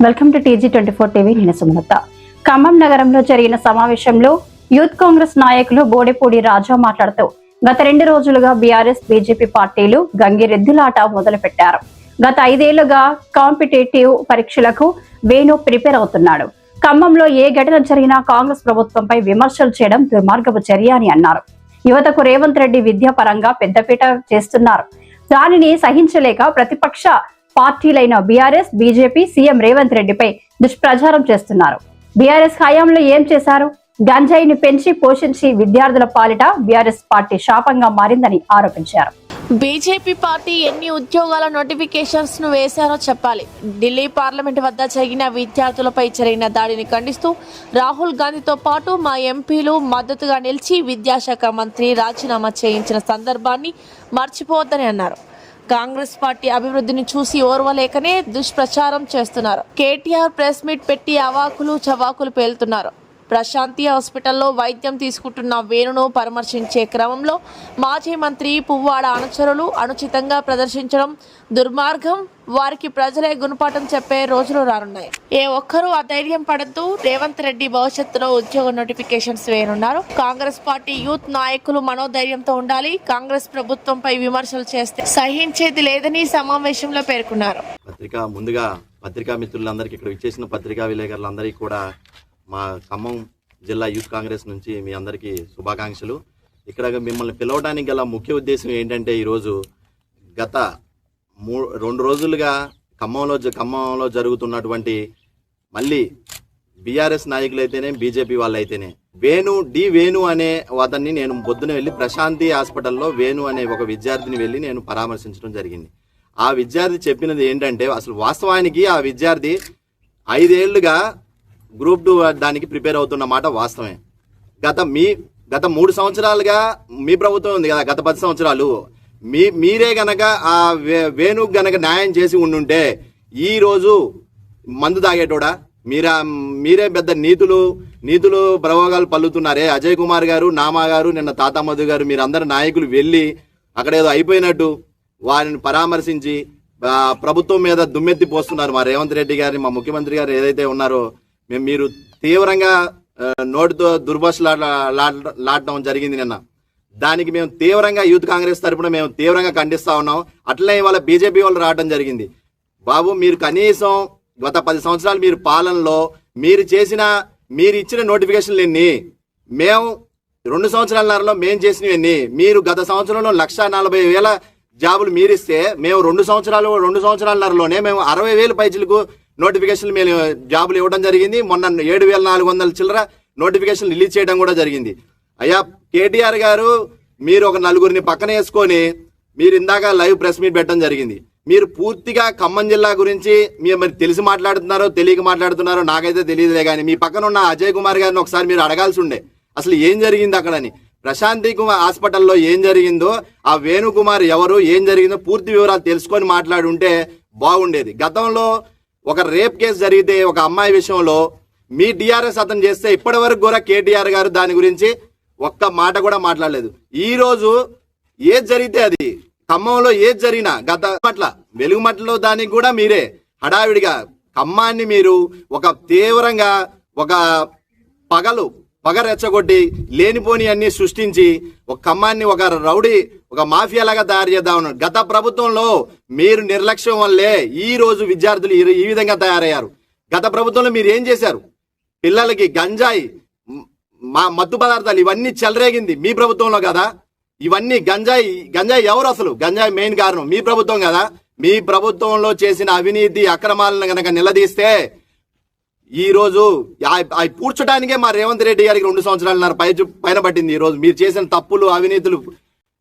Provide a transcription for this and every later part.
Welcome to TG24 TV. నేను సుమలత. ఖమ్మం నగరంలో జరిగిన సమావేశంలో యూత్ కాంగ్రెస్ నాయకులు బోడెపూడి రాజా మాట్లాడుతూ గత 2 రోజులుగా బీఆర్ఎస్ బీజేపీ పార్టీలు గంగిరెద్దులాట మొదలుపెట్టారు. గత 5 ఏళ్లుగా కాంపిటేటివ్ పరీక్షలకు వేణు ప్రిపేర్ అవుతున్నాడు. ఖమ్మంలో ఏ ఘటన జరిగినా కాంగ్రెస్ ప్రభుత్వంపై విమర్శలు చేయడం దుర్మార్గపు చర్య అని అన్నారు. యువతకు రేవంత్ రెడ్డి విద్యాపరంగా పెద్దపీట చేస్తున్నారు. దానిని సహించలేక ప్రతిపక్ష పార్టీలైన బీఆర్ఎస్ బీజేపీ సీఎం రేవంత్ రెడ్డిపై దుష్ప్రచారం చేస్తున్నారు. బీఆర్ఎస్ హయాంలో ఏం చేశారు? గంజాయిని పెంచి పోషించి విద్యార్థుల పాలిట బీఆర్ఎస్ పార్టీ శాపంగా మారిందని ఆరోపించారు. బీజేపీ పార్టీ ఎన్ని ఉద్యోగాల నోటిఫికేషన్స్ ను వేశారో చెప్పాలి. ఢిల్లీ పార్లమెంట్ వద్ద జరిగిన విద్యార్థులపై జరిగిన దాడిని ఖండిస్తూ రాహుల్ గాంధీతో పాటు మా ఎంపీలు మద్దతుగా నిలిచి విద్యాశాఖ మంత్రి రాజీనామా చేయించిన సందర్భాన్ని మర్చిపోవద్దని అన్నారు. కాంగ్రెస్ పార్టీ అభివృద్ధిని చూసి ఓర్వలేకనే దుష్ప్రచారం చేస్తున్నారు. కేటీఆర్ ప్రెస్ మీట్ పెట్టి అవాకులు చవాకులు పేలుతున్నారు. ప్రశాంతి హాస్పిటల్లో వైద్యం తీసుకుంటున్న వేణును పరామర్శించే క్రమంలో మాజీ మంత్రి పువ్వాడ అనుచరులు అనుచితంగా ప్రదర్శించడం దుర్మార్గం. వారికి ప్రజలే గుణపాఠం చెప్పే రోజులు రానున్నాయి. ఏ ఒక్కరూ అధైర్యం పడద్దు. రేవంత్ రెడ్డి భవిష్యత్తులో ఉద్యోగ నోటిఫికేషన్స్ వేయనున్నారు. కాంగ్రెస్ పార్టీ యూత్ నాయకులు మనోధైర్యంతో ఉండాలి. కాంగ్రెస్ ప్రభుత్వంపై విమర్శలు చేస్తే సహించేది లేదని సమావేశంలో పేర్కొన్నారు. పత్రికా మిత్రులందరికీ, ఇక్కడ విచ్చేసిన పత్రికా విలేకరులందరికీ కూడా మా ఖమ్మం జిల్లా యూత్ కాంగ్రెస్ నుంచి మీ అందరికీ శుభాకాంక్షలు. ఇక్కడ మిమ్మల్ని పిలవడానికి గల ముఖ్య ఉద్దేశం ఏంటంటే, ఈరోజు గత 2 రోజులుగా ఖమ్మంలో జరుగుతున్నటువంటి మళ్ళీ బీఆర్ఎస్ నాయకులు అయితేనే బీజేపీ వాళ్ళు అయితేనే వేణు అనే అతన్ని నేను పొద్దున వెళ్ళి ప్రశాంతి హాస్పిటల్లో వేణు అనే ఒక విద్యార్థిని వెళ్ళి నేను పరామర్శించడం జరిగింది. ఆ విద్యార్థి చెప్పినది ఏంటంటే, అసలు వాస్తవానికి ఆ విద్యార్థి 5 ఏళ్లుగా గ్రూప్ 2 దానికి ప్రిపేర్ అవుతున్న మాట వాస్తవమే. గత 3 సంవత్సరాలుగా మీ ప్రభుత్వం ఉంది కదా, గత 10 సంవత్సరాలు మీరే గనక ఆ వేణు గనక న్యాయం చేసి ఉండుంటే ఈ రోజు మందు తాగేటోడా? మీరే పెద్ద నీతులు ప్రయోగాలు పల్లుతున్నారే. అజయ్ కుమార్ గారు, నామా గారు, నిన్న తాతా మధు గారు, మీరందరు నాయకులు వెళ్ళి అక్కడ ఏదో అయిపోయినట్టు వారిని పరామర్శించి ప్రభుత్వం మీద దుమ్మెత్తి పోస్తున్నారు. మా రేవంత్ రెడ్డి గారిని, మా ముఖ్యమంత్రి గారు ఏదైతే ఉన్నారో మీరు తీవ్రంగా నోటితో దుర్భాషలాడటం జరిగింది నిన్న. దానికి మేము తీవ్రంగా యూత్ కాంగ్రెస్ తరఫున మేము తీవ్రంగా ఖండిస్తా ఉన్నాం. అట్లనే ఇవాళ బీజేపీ వాళ్ళు రావడం జరిగింది. బాబు, మీరు కనీసం గత 10 సంవత్సరాలు మీరు పాలనలో మీరు ఇచ్చిన నోటిఫికేషన్లు ఎన్ని? మేము 2 సంవత్సరాలన్నరలో మేము చేసినవి ఎన్ని? మీరు గత సంవత్సరంలో 1,40,000 జాబులు మీరిస్తే మేము 2 సంవత్సరాలన్నరలోనే మేము 60,000 పైచులకు నోటిఫికేషన్లు మేము జాబులు ఇవ్వడం జరిగింది. మొన్న 7,400 చిల్లర నోటిఫికేషన్ రిలీజ్ చేయడం కూడా జరిగింది. అయ్యా కేటీఆర్ గారు, మీరు ఒక 4గురిని పక్కన వేసుకొని మీరు ఇందాక లైవ్ ప్రెస్ మీట్ పెట్టడం జరిగింది. మీరు పూర్తిగా ఖమ్మం జిల్లా గురించి మరి తెలిసి మాట్లాడుతున్నారో తెలియక మాట్లాడుతున్నారో నాకైతే తెలియదులే, కానీ మీ పక్కన ఉన్న అజయ్ కుమార్ గారిని ఒకసారి మీరు అడగాల్సి ఉండే అసలు ఏం జరిగింది అక్కడని. ప్రశాంతి హాస్పిటల్లో ఏం జరిగిందో, ఆ వేణుకుమార్ ఎవరు, ఏం జరిగిందో పూర్తి వివరాలు తెలుసుకొని మాట్లాడుంటే బాగుండేది. గతంలో ఒక రేప్ కేసు జరిగితే ఒక అమ్మాయి విషయంలో మీ టీఆర్ఎస్ అతను చేస్తే ఇప్పటి వరకు కూడా కేటీఆర్ గారు దాని గురించి ఒక్క మాట కూడా మాట్లాడలేదు. ఈ రోజు ఏది జరిగితే అది ఖమ్మంలో ఏది జరిగినా వెలుగుమట్లలో దానికి కూడా మీరే హడావిడిగా ఖమ్మాన్ని మీరు ఒక తీవ్రంగా ఒక పగ రెచ్చగొట్టి లేనిపోని అన్ని సృష్టించి ఒక ఖమ్మాన్ని ఒక రౌడీ, ఒక మాఫియాలాగా తయారు చేద్దాం ఉన్నారు. గత ప్రభుత్వంలో మీరు నిర్లక్ష్యం వల్లే ఈ రోజు విద్యార్థులు ఈ విధంగా తయారయ్యారు. గత ప్రభుత్వంలో మీరు ఏం చేశారు? పిల్లలకి గంజాయి, మత్తు పదార్థాలు ఇవన్నీ చెలరేగింది మీ ప్రభుత్వంలో కదా. ఇవన్నీ గంజాయి ఎవరు? అసలు గంజాయి మెయిన్ కారణం మీ ప్రభుత్వం కదా. మీ ప్రభుత్వంలో చేసిన అవినీతి అక్రమాలను గనక నిలదీస్తే ఈ రోజు పూడ్చడానికే మా రేవంత్ రెడ్డి గారికి 2 సంవత్సరాలన్నర పైన పట్టింది. ఈ రోజు మీరు చేసిన తప్పులు, అవినీతులు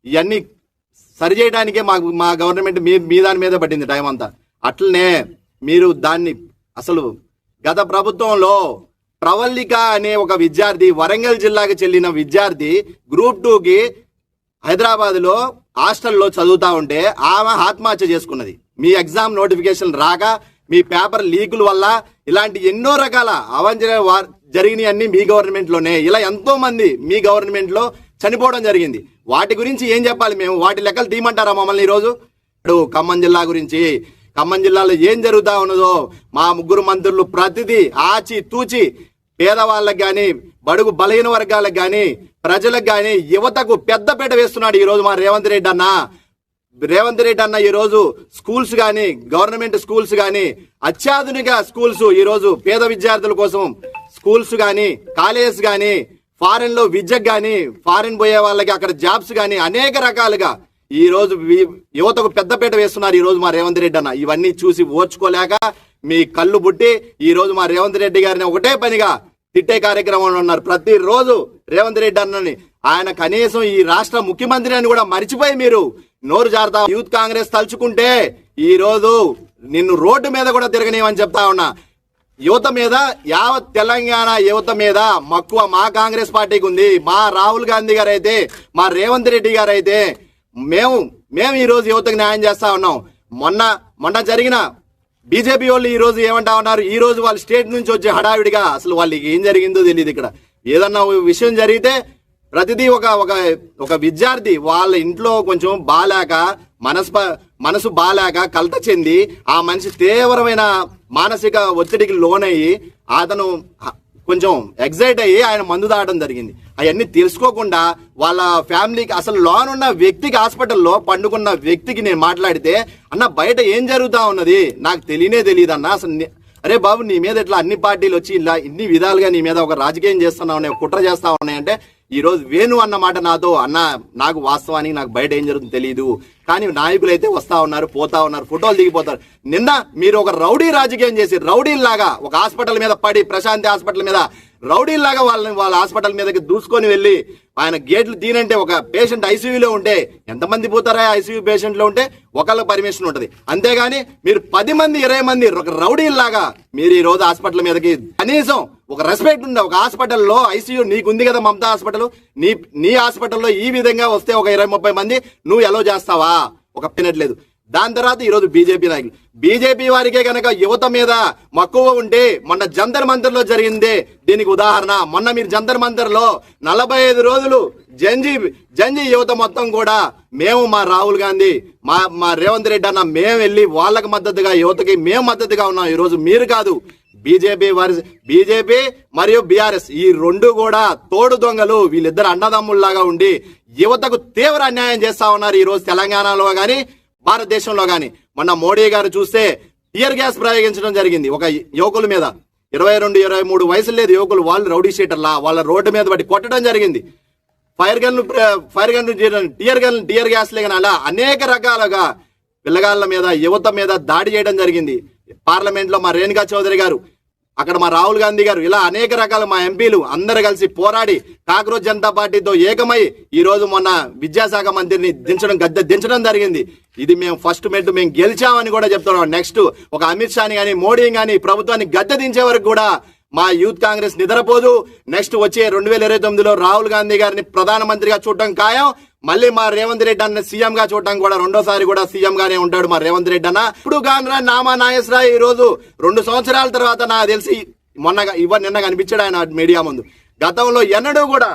ఇవన్నీ సరిచేయడానికే మా గవర్నమెంట్ మీ దాని మీద పట్టింది టైం అంతా. అట్లనే మీరు దాన్ని అసలు గత ప్రభుత్వంలో ప్రవల్లిక అనే ఒక విద్యార్థి, వరంగల్ జిల్లాకి చెల్లిన విద్యార్థి గ్రూప్ 2కి హైదరాబాద్ లో హాస్టల్లో చదువుతా ఉంటే ఆమె ఆత్మహత్య చేసుకున్నది. మీ ఎగ్జామ్ నోటిఫికేషన్ రాక, మీ పేపర్ లీకుల వల్ల ఇలాంటి ఎన్నో రకాల అవంచన జరిగినాయన్నీ మీ గవర్నమెంట్ లోనే. ఇలా ఎంతో మంది మీ గవర్నమెంట్ లో చనిపోవడం జరిగింది. వాటి గురించి ఏం చెప్పాలి మేము? వాటి లెక్కలు తీయమంటారా మమ్మల్ని? ఈరోజు ఖమ్మం జిల్లా గురించి ఖమ్మం జిల్లాలో ఏం జరుగుతా ఉన్నదో మా ముగ్గురు మంత్రులు ప్రతిదీ ఆచి తూచి పేదవాళ్ళకి కానీ బడుగు బలహీన వర్గాలకు కానీ ప్రజలకు కానీ యువతకు పెద్దపీట వేస్తున్నాడు ఈరోజు మా రేవంత్ రెడ్డి అన్న ఈరోజు స్కూల్స్ కానీ గవర్నమెంట్ స్కూల్స్ కానీ అత్యాధునిక స్కూల్స్ ఈరోజు పేద విద్యార్థుల కోసం స్కూల్స్ కానీ కాలేజెస్ కానీ ఫారెన్ లో విద్యకు కానీ ఫారెన్ పోయే వాళ్ళకి అక్కడ జాబ్స్ కానీ అనేక రకాలుగా ఈ రోజు యువతకు పెద్దపీట వేస్తున్నారు ఈ రోజు మా రేవంత్ రెడ్డి అన్న. ఇవన్నీ చూసి ఓర్చుకోలేక మీ కళ్ళు బుట్టి ఈ రోజు మా రేవంత్ రెడ్డి గారిని ఒకటే పనిగా తిట్టే కార్యక్రమంలో ఉన్నారు. ప్రతిరోజు రేవంత్ రెడ్డి అన్నని ఆయన కనీసం ఈ రాష్ట్ర ముఖ్యమంత్రి అని కూడా మర్చిపోయి మీరు నోరు జారుతా. యూత్ కాంగ్రెస్ తలుచుకుంటే ఈ రోజు నిన్ను రోడ్డు మీద కూడా తిరగనివని చెప్తా ఉన్నా. యువత మీద యావత్ తెలంగాణ యువత మీద మక్కువ మా కాంగ్రెస్ పార్టీకి ఉంది. మా రాహుల్ గాంధీ గారు అయితే మా రేవంత్ రెడ్డి గారు అయితే మేము ఈ రోజు యువతకు న్యాయం చేస్తా ఉన్నాం. మొన్న జరిగిన బీజేపీ వాళ్ళు ఈ రోజు ఏమంటా ఉన్నారు, ఈ రోజు వాళ్ళు స్టేట్ నుంచి వచ్చే హడావిడిగా అసలు వాళ్ళకి ఏం జరిగిందో తెలియదు. ఇక్కడ ఏదన్నా విషయం జరిగితే ప్రతిదీ ఒక విద్యార్థి వాళ్ళ ఇంట్లో కొంచెం బాలేక మనసు బాలేక కలత చెంది ఆ మనిషి తీవ్రమైన మానసిక ఒత్తిడికి లోనయ్యి అతను కొంచెం ఎగ్జైట్ అయ్యి ఆయన మందు తాగడం జరిగింది. అవన్నీ తెలుసుకోకుండా వాళ్ళ ఫ్యామిలీకి అసలు లోన్ ఉన్న వ్యక్తికి హాస్పిటల్లో పండుకున్న వ్యక్తికి నేను మాట్లాడితే అన్న బయట ఏం జరుగుతా ఉన్నది నాకు తెలియదు అన్న. అసలు అరే బాబు నీ మీద ఇట్లా అన్ని పార్టీలు వచ్చి ఇలా ఇన్ని విధాలుగా నీ మీద ఒక రాజకీయం చేస్తున్నా ఉన్నాయి, కుట్ర చేస్తా ఉన్నాయంటే ఈ రోజు వేణు అన్నమాట నాతో అన్న నాకు వాస్తవానికి నాకు బయట ఏం జరుగుతుందో తెలియదు, కానీ నాయకులు అయితే వస్తా ఉన్నారు పోతా ఉన్నారు ఫోటోలు దిగిపోతారు. నిన్న మీరు ఒక రౌడీ రాజకీయం చేసి రౌడీల్లాగా ఒక హాస్పిటల్ మీద పడి ప్రశాంతి హాస్పిటల్ మీద రౌడీల్లాగా వాళ్ళ హాస్పిటల్ మీదకి దూసుకొని వెళ్ళి ఆయన గేట్లు తీనంటే ఒక పేషెంట్ ఐసీయూలో ఉంటే ఎంతమంది పోతారా ఐసీయూ పేషెంట్లో ఉంటే ఒకళ్ళ పర్మిషన్ ఉంటుంది. అంతేగాని మీరు 10 మంది 20 మంది ఒక రౌడీల్లాగా మీరు ఈ రోజు హాస్పిటల్ మీదకి కనీసం ఒక రెస్పెక్ట్ ఉండే ఒక హాస్పిటల్లో ఐసీయూ నీకుంది కదా మమతా హాస్పిటల్, నీ హాస్పిటల్లో ఈ విధంగా వస్తే ఒక 20-30 మంది నువ్వు ఎలా చేస్తావా ఒక పినట్లేదు. దాని తర్వాత ఈరోజు బీజేపీ వారికే కనుక యువత మీద మక్కువ ఉంటే మొన్న జంతర్ మంతర్ లో జరిగిందే దీనికి ఉదాహరణ. మొన్న మీరు జంతర్ మంతర్ లో 45 రోజులు జంజీ యువత మొత్తం కూడా మేము మా రాహుల్ గాంధీ మా రేవంత్ రెడ్డి అన్న మేము వెళ్ళి వాళ్ళకి మద్దతుగా యువతకి మేము మద్దతుగా ఉన్నాం. ఈ రోజు మీరు కాదు బీజేపీ మరియు బీఆర్ఎస్ ఈ రెండు కూడా తోడు దొంగలు, వీళ్ళిద్దరు అన్నదమ్ముల్లాగా ఉండి యువతకు తీవ్ర అన్యాయం చేస్తా ఉన్నారు ఈ రోజు తెలంగాణలో గాని భారతదేశంలో గాని. మొన్న మోడీ గారు చూస్తే టియర్ గ్యాస్ ప్రయోగించడం జరిగింది ఒక యువకుల మీద. 22-23 వయసులు లేదు యువకులు, వాళ్ళు రౌడీ షీటర్లా వాళ్ళ రోడ్డు మీద పట్టి కొట్టడం జరిగింది. ఫైర్ గన్ టియర్ గ్యాస్ లేక అలా అనేక రకాలుగా పిల్లగాళ్ళ మీద యువత మీద దాడి చేయడం జరిగింది. పార్లమెంట్ లో మా రేణుకా చౌదరి గారు, అక్కడ మా రాహుల్ గాంధీ గారు, ఇలా అనేక రకాల మా ఎంపీలు అందరు కలిసి పోరాడి కాక్రోచ్ జనతా పార్టీతో ఏకమై ఈ రోజు మొన్న విద్యాశాఖ మంత్రిని గద్దె దించడం జరిగింది. ఇది మేము ఫస్ట్ మెట్టు మేము గెలిచామని కూడా చెప్తున్నాం. నెక్స్ట్ ఒక అమిత్ షాని కానీ మోడీని కానీ ప్రభుత్వాన్ని గద్దె దించే వరకు కూడా మా యూత్ కాంగ్రెస్ నిద్రపోదు. నెక్స్ట్ వచ్చే 2029లో రాహుల్ గాంధీ గారిని ప్రధానమంత్రిగా చూడటం ఖాయం. మళ్ళీ మా రేవంత్ రెడ్డి అన్న సీఎం గా చూడటం కూడా రెండోసారి కూడా సీఎం గానే ఉంటాడు మా రేవంత్ రెడ్డి అన్న. ఇప్పుడు గాంధ్రా నామా నాగేశ్వరరావు ఈ రోజు 2 సంవత్సరాల తర్వాత నాకు తెలిసి నిన్న కనిపించాడు ఆయన మీడియా ముందు. గతంలో ఎన్నడూ కూడా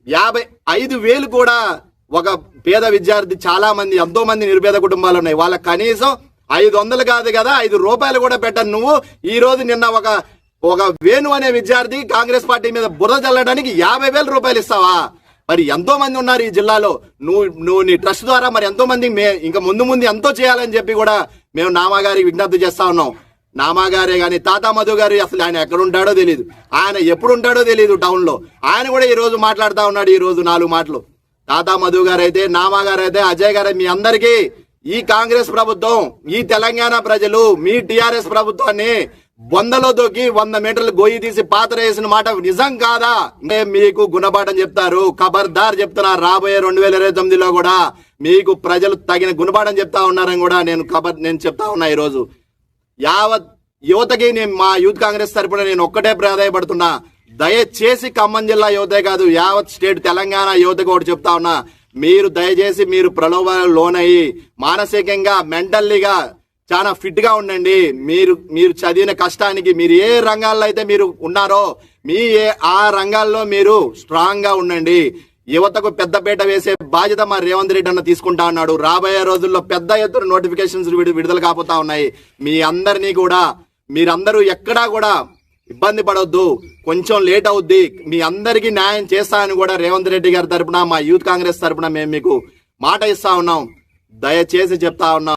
55,000 కూడా ఒక పేద విద్యార్థి, చాలా మంది ఎంతో మంది నిరుపేద కుటుంబాలు ఉన్నాయి, వాళ్ళకి కనీసం 500 కాదు కదా 5 రూపాయలు కూడా పెట్టను నువ్వు. ఈ రోజు నిన్న ఒక వేణు అనే విద్యార్థి కాంగ్రెస్ పార్టీ మీద బురద చల్లడానికి 50,000 రూపాయలు ఇస్తావా? మరి ఎంతో మంది ఉన్నారు ఈ జిల్లాలో, నువ్వు నీ ట్రస్ట్ ద్వారా మరి ఎంతో మంది ఇంకా ముందు ఎంతో చేయాలని చెప్పి కూడా మేము నామాగారికి విజ్ఞప్తి చేస్తా ఉన్నాం. నామాగారే గాని తాతా మధు గారు అసలు ఆయన ఎక్కడ ఉంటాడో తెలియదు, ఆయన ఎప్పుడు ఉంటాడో తెలియదు టౌన్ లో. ఆయన కూడా ఈ రోజు మాట్లాడుతా ఉన్నాడు ఈ రోజు 4 మాటలు. తాతా మధు గారు అయితే నామాగారు అయితే అజయ్ గారు మీ అందరికీ ఈ కాంగ్రెస్ ప్రభుత్వం, ఈ తెలంగాణ ప్రజలు మీ టిఆర్ఎస్ ప్రభుత్వాన్ని బొందలో దొక్కి 100 మీటర్లు గొయ్యి తీసి పాతరేసిన మాట నిజం కాదా? మీకు గుణపాఠం చెప్తారు, ఖబర్దార్ చెప్తున్నారు. రాబోయే 2029లో కూడా మీకు ప్రజలు తగిన గుణపాఠం చెప్తా ఉన్నారని కూడా నేను చెప్తా ఉన్నా. ఈ రోజు యావత్ యువతకి మా యూత్ కాంగ్రెస్ తరపున నేను ఒక్కటే ప్రాధాయపడుతున్నా, దయచేసి ఖమ్మం జిల్లా యువతే కాదు యావత్ స్టేట్ తెలంగాణ యువతకు ఒకటి చెప్తా ఉన్నా, మీరు దయచేసి మీరు ప్రలోభాలకు లోనయ్యి మానసికంగా మెంటల్లీగా చాలా ఫిట్ గా ఉండండి. మీరు చదివిన కష్టానికి మీరు ఏ రంగాల్లో అయితే మీరు ఉన్నారో ఆ రంగాల్లో మీరు స్ట్రాంగ్ గా ఉండండి. యువతకు పెద్దపీట వేసే బాధ్యత మా రేవంత్ రెడ్డి అన్న తీసుకుంటా ఉన్నాడు. రాబోయే రోజుల్లో పెద్ద ఎత్తున నోటిఫికేషన్స్ విడుదల కాబోతా ఉన్నాయి. మీ అందరినీ కూడా మీరందరూ ఎక్కడా కూడా ఇబ్బంది పడొద్దు, కొంచెం లేట్ అవుద్ది, మీ అందరికీ న్యాయం చేస్తానని కూడా రేవంత్ రెడ్డి గారి తరపున మా యూత్ కాంగ్రెస్ తరపున మేము మీకు మాట ఇస్తా ఉన్నాం. దయచేసి చెప్తా ఉన్నాం.